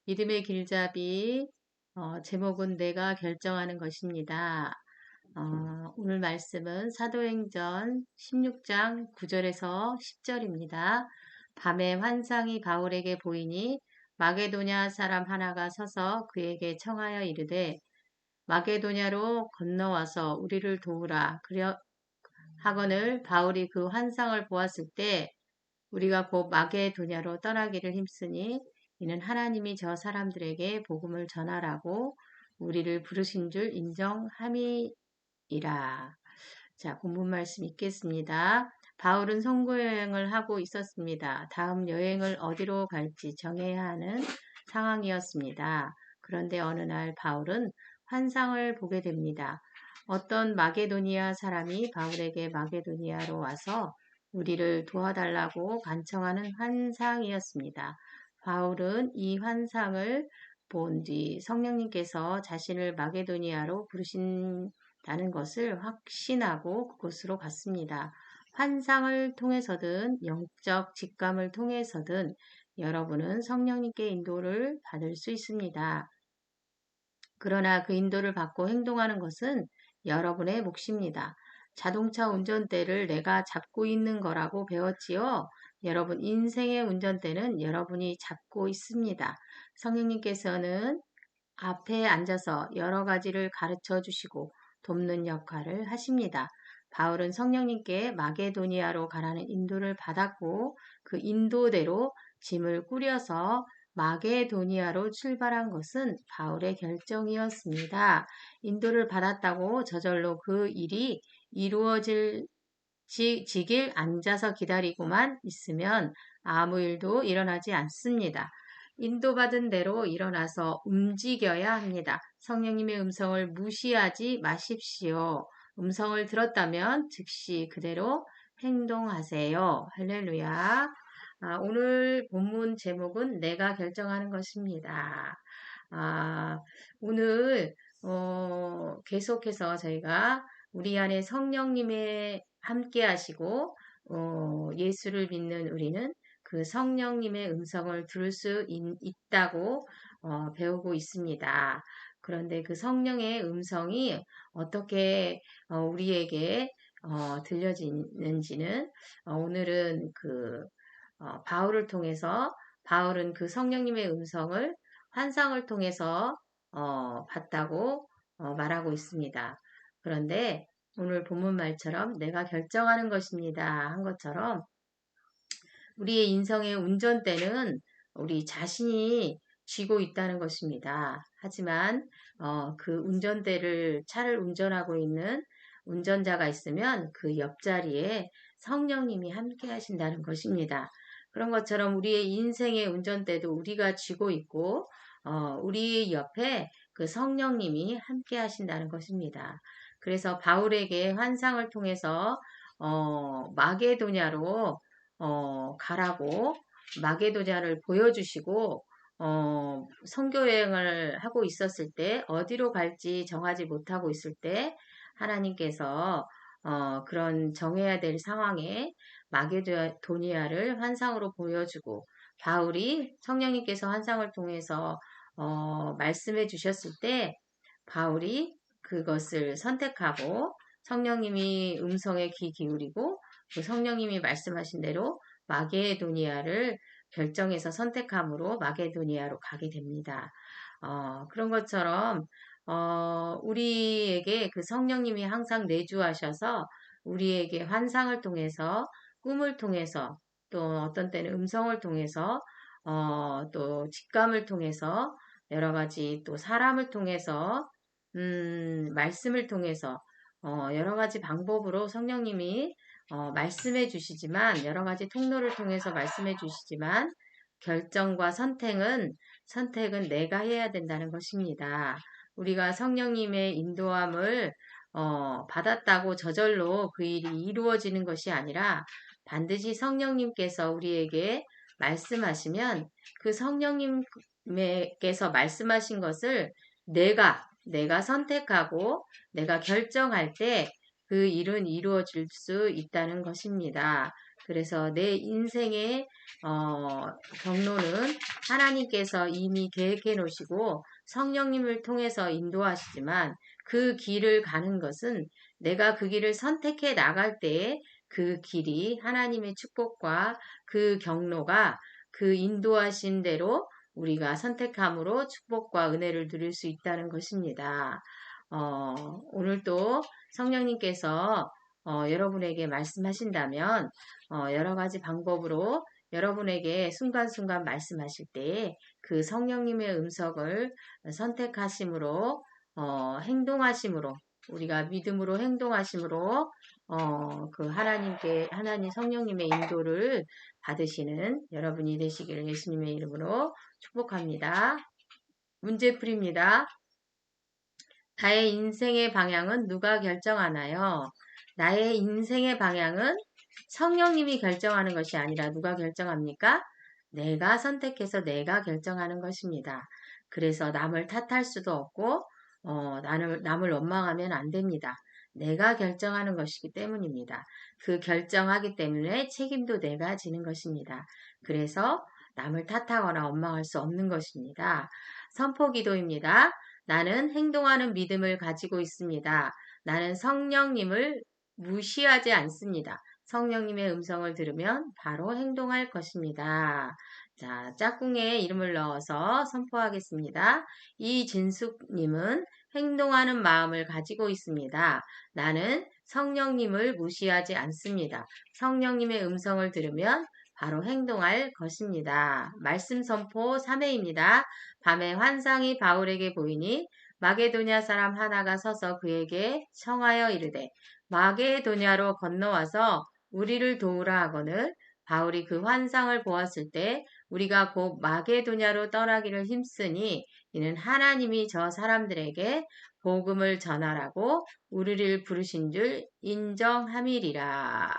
믿음의 길잡이, 제목은 내가 결정하는 것입니다. 오늘 말씀은 사도행전 16장 9절에서 10절입니다. 밤에 환상이 바울에게 보이니 마게도냐 사람 하나가 서서 그에게 청하여 이르되 마게도냐로 건너와서 우리를 도우라. 그려 하거늘 바울이 그 환상을 보았을 때 우리가 곧 마게도냐로 떠나기를 힘쓰니 이는 하나님이 저 사람들에게 복음을 전하라고 우리를 부르신 줄 인정함이니라. 자, 본문 말씀 읽겠습니다. 바울은 선교 여행을 하고 있었습니다. 다음 여행을 어디로 갈지 정해야 하는 상황이었습니다. 그런데 어느 날 바울은 환상을 보게 됩니다. 어떤 마게도니아 사람이 바울에게 마게도니아로 와서 우리를 도와달라고 간청하는 환상이었습니다. 바울은 이 환상을 본 뒤 성령님께서 자신을 마게도니아로 부르신다는 것을 확신하고 그곳으로 갔습니다. 환상을 통해서든 영적 직감을 통해서든 여러분은 성령님께 인도를 받을 수 있습니다. 그러나 그 인도를 받고 행동하는 것은 여러분의 몫입니다. 자동차 운전대를 내가 잡고 있는 거라고 배웠지요. 여러분 인생의 운전대는 여러분이 잡고 있습니다. 성령님께서는 앞에 앉아서 여러 가지를 가르쳐 주시고 돕는 역할을 하십니다. 바울은 성령님께 마게도니아로 가라는 인도를 받았고 그 인도대로 짐을 꾸려서 마게도니아로 출발한 것은 바울의 결정이었습니다. 인도를 받았다고 저절로 그 일이 지길 앉아서 기다리고만 있으면 아무 일도 일어나지 않습니다. 인도받은 대로 일어나서 움직여야 합니다. 성령님의 음성을 무시하지 마십시오. 음성을 들었다면 즉시 그대로 행동하세요. 할렐루야. 오늘 본문 제목은 내가 결정하는 것입니다. 아, 오늘 계속해서 저희가 우리 안에 성령님의 함께 하시고 예수를 믿는 우리는 그 성령님의 음성을 들을 수 있다고 배우고 있습니다. 그런데 그 성령의 음성이 어떻게 우리에게 들려지는지는 오늘은 바울을 통해서 바울은 그 성령님의 음성을 환상을 통해서 봤다고 말하고 있습니다. 그런데 오늘 본문 말처럼 내가 결정하는 것입니다 한 것처럼 우리의 인생의 운전대는 우리 자신이 쥐고 있다는 것입니다. 하지만 그 운전대를 차를 운전하고 있는 운전자가 있으면 그 옆자리에 성령님이 함께 하신다는 것입니다. 그런 것처럼 우리의 인생의 운전대도 우리가 쥐고 있고 우리 옆에 그 성령님이 함께 하신다는 것입니다. 그래서 바울에게 환상을 통해서 마게도냐로 가라고 마게도냐를 보여주시고 선교 여행을 하고 있었을 때 어디로 갈지 정하지 못하고 있을 때 하나님께서 그런 정해야 될 상황에 마게도니아를 환상으로 보여주고 바울이 성령님께서 환상을 통해서 말씀해 주셨을 때 바울이 그것을 선택하고 성령님이 음성에 귀 기울이고 그 성령님이 말씀하신 대로 마게도니아를 결정해서 선택함으로 마게도니아로 가게 됩니다. 그런 것처럼 우리에게 그 성령님이 항상 내주하셔서 우리에게 환상을 통해서 꿈을 통해서 또 어떤 때는 음성을 통해서 또 직감을 통해서 여러 가지 또 사람을 통해서 말씀을 통해서 여러 가지 방법으로 성령님이 말씀해 주시지만 여러 가지 통로를 통해서 말씀해 주시지만 결정과 선택은 내가 해야 된다는 것입니다. 우리가 성령님의 인도함을 받았다고 저절로 그 일이 이루어지는 것이 아니라 반드시 성령님께서 우리에게 말씀하시면 그 성령님께서 말씀하신 것을 내가 선택하고 내가 결정할 때 그 일은 이루어질 수 있다는 것입니다. 그래서 내 인생의 경로는 하나님께서 이미 계획해 놓으시고 성령님을 통해서 인도하시지만 그 길을 가는 것은 내가 그 길을 선택해 나갈 때에 그 길이 하나님의 축복과 그 경로가 그 인도하신 대로 우리가 선택함으로 축복과 은혜를 누릴 수 있다는 것입니다. 오늘 또 성령님께서 여러분에게 말씀하신다면 여러 가지 방법으로 여러분에게 순간순간 말씀하실 때 그 성령님의 음성을 선택하심으로 행동하심으로 우리가 믿음으로 행동하심으로 그 하나님 성령님의 인도를 받으시는 여러분이 되시기를 예수님의 이름으로 축복합니다. 문제풀이입니다. 나의 인생의 방향은 누가 결정하나요? 나의 인생의 방향은 성령님이 결정하는 것이 아니라 누가 결정합니까? 내가 선택해서 내가 결정하는 것입니다. 그래서 남을 탓할 수도 없고 남을 원망하면 안 됩니다. 내가 결정하는 것이기 때문입니다. 그 결정하기 때문에 책임도 내가 지는 것입니다. 그래서 남을 탓하거나 원망할 수 없는 것입니다. 선포기도입니다. 나는 행동하는 믿음을 가지고 있습니다. 나는 성령님을 무시하지 않습니다. 성령님의 음성을 들으면 바로 행동할 것입니다. 자, 짝꿍에 이름을 넣어서 선포하겠습니다. 이진숙님은 행동하는 마음을 가지고 있습니다. 나는 성령님을 무시하지 않습니다. 성령님의 음성을 들으면 바로 행동할 것입니다. 말씀 선포 3회입니다. 밤에 환상이 바울에게 보이니 마게도냐 사람 하나가 서서 그에게 청하여 이르되 마게도냐로 건너와서 우리를 도우라 하거늘 바울이 그 환상을 보았을 때 우리가 곧 마게도냐로 떠나기를 힘쓰니 이는 하나님이 저 사람들에게 복음을 전하라고 우리를 부르신 줄 인정함이리라.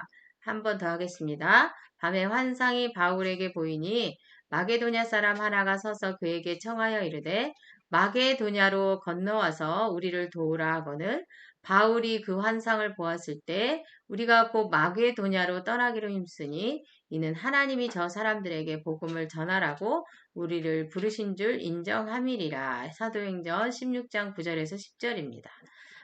한 번 더 하겠습니다. 밤에 환상이 바울에게 보이니 마게도냐 사람 하나가 서서 그에게 청하여 이르되 마게도냐로 건너와서 우리를 도우라 하거늘 바울이 그 환상을 보았을 때 우리가 곧 마게도냐로 떠나기로 힘쓰니 이는 하나님이 저 사람들에게 복음을 전하라고 우리를 부르신 줄 인정함이리라. 사도행전 16장 9절에서 10절입니다.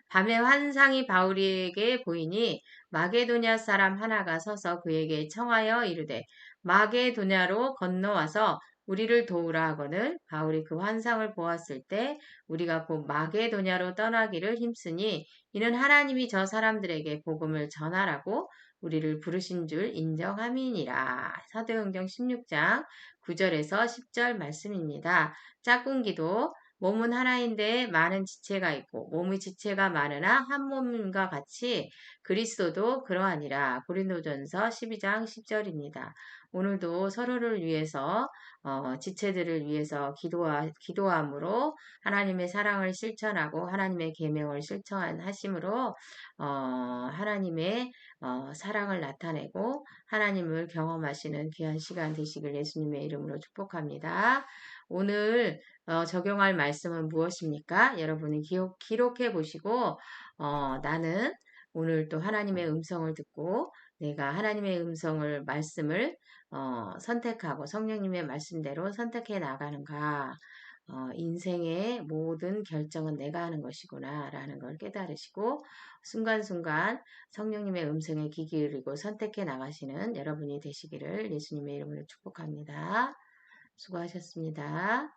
밤에 환상이 바울에게 보이니 마게도냐 사람 하나가 서서 그에게 청하여 이르되 마게도냐로 건너와서 우리를 도우라 하거늘 바울이 그 환상을 보았을 때 우리가 곧 마게도냐로 떠나기를 힘쓰니 이는 하나님이 저 사람들에게 복음을 전하라고 우리를 부르신 줄 인정함이니라. 사도행전 16장 9절에서 10절 말씀입니다. 짝꿍기도 몸은 하나인데 많은 지체가 있고 몸의 지체가 많으나 한 몸과 같이 그리스도도 그러하니라. 고린도전서 12장 10절입니다. 오늘도 서로를 위해서 지체들을 위해서 기도함으로 하나님의 사랑을 실천하고 하나님의 계명을 실천하심으로 하나님의 사랑을 나타내고 하나님을 경험하시는 귀한 시간 되시길 예수님의 이름으로 축복합니다. 오늘 적용할 말씀은 무엇입니까? 여러분이 기록해 보시고 나는 오늘 또 하나님의 음성을 듣고 내가 하나님의 말씀을 선택하고 성령님의 말씀대로 선택해 나가는가. 인생의 모든 결정은 내가 하는 것이구나 라는 걸 깨달으시고 순간순간 성령님의 음성에 귀 기울이고 선택해 나가시는 여러분이 되시기를 예수님의 이름으로 축복합니다. 수고하셨습니다.